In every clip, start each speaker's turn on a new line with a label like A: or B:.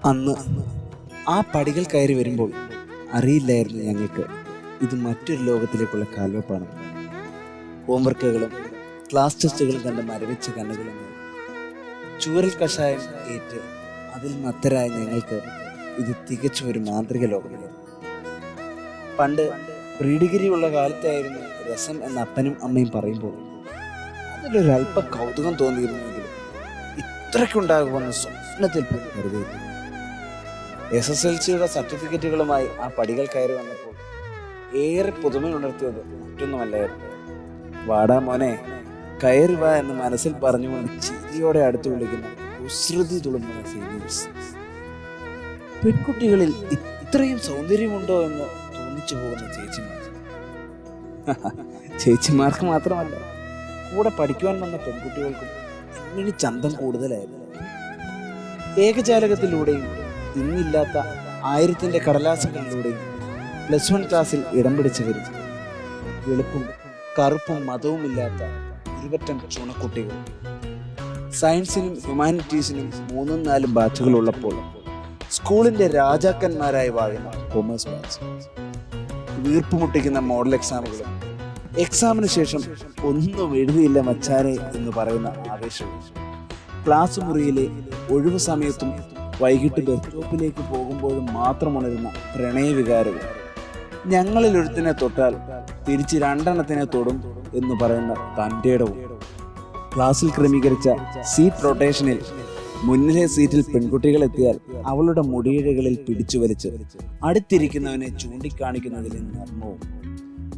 A: അന്ന് ആ പടികൾ കയറി വരുമ്പോൾ അറിയില്ലായിരുന്നു ഞങ്ങൾക്ക് ഇത് മറ്റൊരു ലോകത്തിലേക്കുള്ള കാൽവെപ്പാണ്. ഹോംവർക്കുകളും ക്ലാസ് ടെസ്റ്റുകളും കണ്ട് മരവിച്ച കണ്ണുകളും ചൂരൽ കഷായം ഏറ്റ് അതിൽ മത്തരായ ഞങ്ങൾക്ക് ഇത് തികച്ചും ഒരു മാന്ത്രിക ലോകമാണ്. പണ്ട് പ്രീ ഡിഗ്രി ഉള്ള കാലത്തായിരുന്നു രസം എന്ന അപ്പനും അമ്മയും പറയുമ്പോൾ അതിലൊരല്പ കൗതുകം തോന്നിയിരുന്നെങ്കിലും ഇത്രയ്ക്കുണ്ടാകുമെന്ന് സ്വപ്നത്തിൽ പോലും കരുതിയിരുന്നു. SSLCയുടെ സർട്ടിഫിക്കറ്റുകളുമായി ആ പടികൾ കയറി വന്നപ്പോൾ ഏറെ പുതുമയുണർത്തിയത് മറ്റൊന്നുമല്ലായിരുന്നു. വാടാ മോനെ, കയറി വാ എന്ന് മനസ്സിൽ പറഞ്ഞുകൊണ്ട് ചിരിയോടെ അടുത്ത് വിളിക്കുന്ന കുസൃതി തുളുമ്പുന്ന സീനിയേഴ്സ്. പെൺകുട്ടികളിൽ ഇത്രയും സൗന്ദര്യമുണ്ടോ എന്ന് തോന്നിച്ചു പോകുന്ന ചേച്ചിമാർക്ക് മാത്രമല്ല, കൂടെ പഠിക്കുവാൻ വന്ന പെൺകുട്ടികൾക്കും ഇങ്ങനെ ചന്തം കൂടുതലായിരുന്നു. ഏകജാലകത്തിലൂടെയും ഇന്നില്ലാത്ത 1000 കടലാസുകളിലൂടെയും +1 ക്ലാസ്സിൽ ഇടം പിടിച്ചവരും വെളുപ്പും കറുപ്പും മതവുമില്ലാത്ത ഇരുപറ്റം ചുണക്കുട്ടികൾ. സയൻസിനും ഹ്യൂമാനിറ്റീസിനും 3-4 ബാച്ചുകൾ ഉള്ളപ്പോൾ സ്കൂളിന്റെ രാജാക്കന്മാരായി വാഴുന്ന കൊമേഴ്സ് ബാച്ച്. വീർപ്പുമുട്ടിക്കുന്ന മോഡൽ എക്സാമുകളും എക്സാമിന് ശേഷം ഒന്നും എഴുതിയില്ല മച്ചാനെ എന്ന് പറയുന്ന ആവേശവും ക്ലാസ് മുറിയിലെ ഒഴിവു സമയത്തും വൈകിട്ട് ബസ് സ്റ്റോപ്പിലേക്ക് പോകുമ്പോഴും മാത്രം ഉണരുന്ന പ്രണയവികാരവും ഞങ്ങളിൽ ഒരുത്തിനെ തൊട്ടാൽ തിരിച്ച് 2 തൊടും എന്ന് പറയുന്ന തൻ്റെടവും ക്ലാസ്സിൽ ക്രമീകരിച്ച സീറ്റ് റൊട്ടേഷനിൽ മുന്നിലെ സീറ്റിൽ പെൺകുട്ടികൾ എത്തിയാൽ അവളുടെ മുടിയിഴകളിൽ പിടിച്ചു വലിച്ച് അടുത്തിരിക്കുന്നവനെ ചൂണ്ടിക്കാണിക്കുന്നതിലെ നർമ്മവും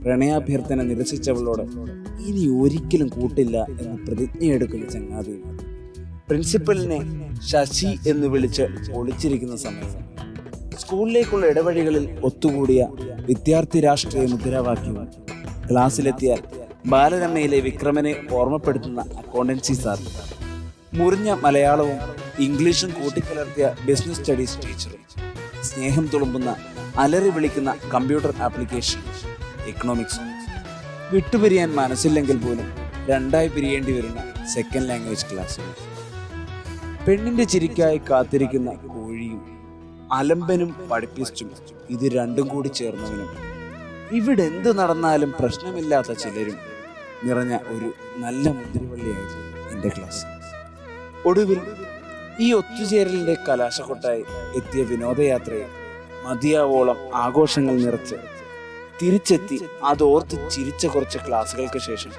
A: പ്രണയാഭ്യർത്ഥന നിരസിച്ചവളോട് ഇനി ഒരിക്കലും കൂട്ടില്ല എന്ന് പ്രതിജ്ഞയെടുക്കുന്ന ചങ്ങാതിയും പ്രിൻസിപ്പലിനെ ശശി എന്ന് വിളിച്ച് ഒളിച്ചിരിക്കുന്ന സമയം സ്കൂളിലേക്കുള്ള ഇടവഴികളിൽ ഒത്തുകൂടിയ വിദ്യാർത്ഥി രാഷ്ട്രീയ മുദ്രാവാക്യവും ക്ലാസ്സിലെത്തിയാൽ ബാലരമയിലെ വിക്രമനെ ഓർമ്മപ്പെടുത്തുന്ന അക്കൗണ്ടൻസി സാർ, മുറിഞ്ഞ മലയാളവും ഇംഗ്ലീഷും കൂട്ടിക്കലർത്തിയ ബിസിനസ് സ്റ്റഡീസ് ടീച്ചറും, സ്നേഹം തുളുമ്പുന്ന അലറി വിളിക്കുന്ന കമ്പ്യൂട്ടർ ആപ്ലിക്കേഷൻ എക്കണോമിക്സും, വിട്ടുപിരിയാൻ മനസ്സില്ലെങ്കിൽ പോലും 2 പിരിയേണ്ടി വരുന്ന സെക്കൻഡ് ലാംഗ്വേജ് ക്ലാസ്സുകൾ, പെണ്ണിന്റെ ചിരിക്കായി കാത്തിരിക്കുന്ന കോഴിയും അലമ്പനും പഠിപ്പിച്ചും ഇത് രണ്ടും കൂടി ചേർന്നവനും ഇവിടെ എന്ത് നടന്നാലും പ്രശ്നമില്ലാത്ത ചിലരും നിറഞ്ഞ ഒരു നല്ല മുന്തിരിവള്ളിയായിരുന്നു എൻ്റെ ക്ലാസ്. ഒടുവിൽ ഈ ഒത്തുചേരലിന്റെ കലാശക്കൊട്ടായി എത്തിയ വിനോദയാത്രയിൽ മതിയാവോളം ആഘോഷങ്ങൾ നിറച്ച് തിരിച്ചെത്തി അതോർത്ത് ചിരിച്ച കുറച്ച് ക്ലാസ്സുകൾക്ക് ശേഷം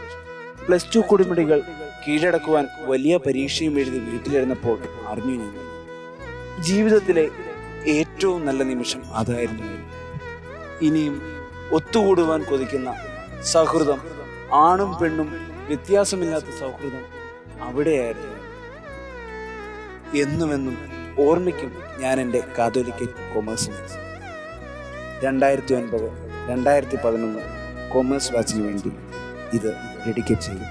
A: +2 കുടിമിടികൾ കീഴടക്കുവാൻ വലിയ പരീക്ഷയും എഴുതി വീട്ടിലിരുന്നപ്പോൾ അറിഞ്ഞു ഞങ്ങൾ ജീവിതത്തിലെ ഏറ്റവും നല്ല നിമിഷം അതായിരുന്നു. ഇനിയും ഒത്തുകൂടുവാൻ കൊതിക്കുന്ന സൗഹൃദം, ആണും പെണ്ണും വ്യത്യാസമില്ലാത്ത സൗഹൃദം അവിടെയായിരുന്നു. എന്നുമെന്നും ഓർമ്മിക്കും ഞാൻ എൻ്റെ കാതോലിക്കറ്റ് കൊമേഴ്സിനെ. 2009-2011 കൊമേഴ്സ് ബാച്ചിന് വേണ്ടി ഇത് ഡെഡിക്കേറ്റ് ചെയ്യും.